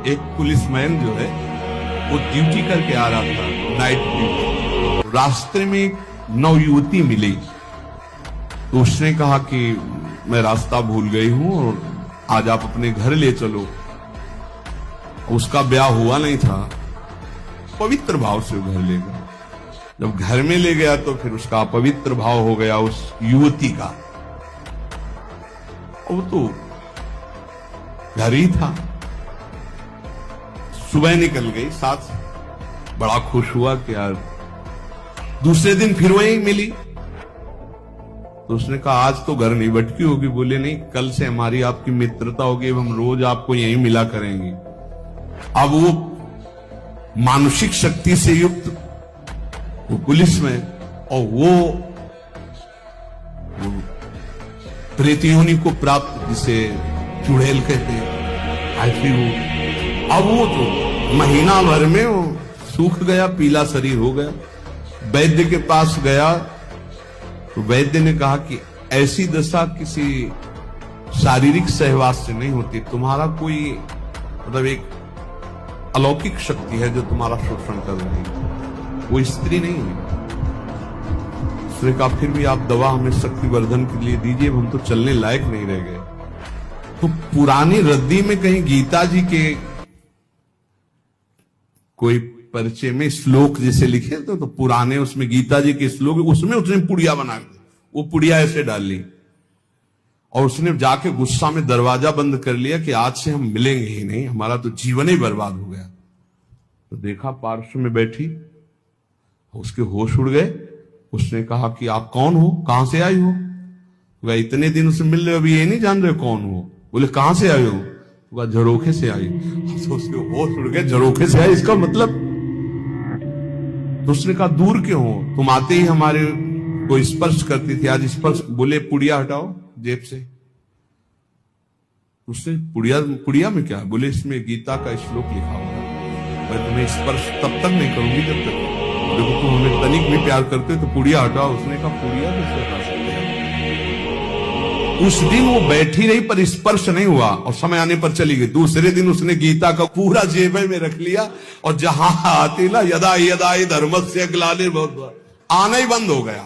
एक पुलिसमैन जो है वो ड्यूटी करके आ रहा था, नाइट ड्यूटी। रास्ते में एक नवयुवती मिली तो उसने कहा कि मैं रास्ता भूल गई हूं और आज आप अपने घर ले चलो। उसका ब्याह हुआ नहीं था, पवित्र भाव से घर ले गया। जब घर में ले गया तो फिर उसका पवित्र भाव हो गया उस युवती का। वो तो घर ही था। सुबह निकल गई साथ, बड़ा खुश हुआ कि यार। दूसरे दिन फिर वहीं मिली तो उसने कहा आज तो घर नहीं भटकी होगी। बोले नहीं, कल से हमारी आपकी मित्रता होगी, हम रोज आपको यहीं मिला करेंगे। अब वो मानसिक शक्ति से युक्त वो पुलिस में और वो प्रेतियोनि को प्राप्त, जिसे चुड़ैल कहते हैं, ऐसी वो। अब वो तो महीना भर में वो सूख गया, पीला शरीर हो गया। वैद्य के पास गया तो वैद्य ने कहा कि ऐसी दशा किसी शारीरिक सहवास से नहीं होती, तुम्हारा कोई मतलब एक अलौकिक शक्ति है जो तुम्हारा शोषण कर रही है, वो स्त्री नहीं है। उसने कहा फिर भी आप दवा हमें शक्तिवर्धन के लिए दीजिए, हम तो चलने लायक नहीं रह गए। तो पुरानी रद्दी में कहीं गीता जी के कोई परिचय में श्लोक जैसे लिखे तो पुराने उसमें गीता जी के श्लोक, उसमें उसने पुड़िया बना दी, वो पुड़िया ऐसे डाल ली और उसने जाके गुस्सा में दरवाजा बंद कर लिया कि आज से हम मिलेंगे ही नहीं, हमारा तो जीवन ही बर्बाद हो गया। तो देखा पार्श्व में बैठी, उसके होश उड़ गए। उसने कहा कि आप कौन हो, कहां से आई हो? वह इतने दिन उससे मिल रहे, अभी ये नहीं जान रहे कौन हो। बोले कहां से आए हो? वह झरोखे से आई। तो उसके होश उड़ गए, झरोखे से आई इसका मतलब। तो उसने कहा दूर क्यों हो, तुम आते ही हमारे को स्पर्श करती थी, आज स्पर्श। बोले पुड़िया हटाओ जेब से। उसने पुड़िया में क्या? बोले इसमें गीता का श्लोक लिखा हुआ है, मैं तुम्हें स्पर्श तब तक नहीं करूंगी जब तक देखो तुम हमें तनिक भी प्यार करते हो, तो पुड़िया हटाओ। उसने कहा पुड़िया कैसे हटा सकते हैं? उस दिन वो बैठी रही पर स्पर्श नहीं हुआ और समय आने पर चली गई। दूसरे दिन उसने गीता का पूरा जेब में रख लिया और जहां आती ना यदा यदा धर्मस्य ग्लानिर्भवति, आना ही बंद हो गया।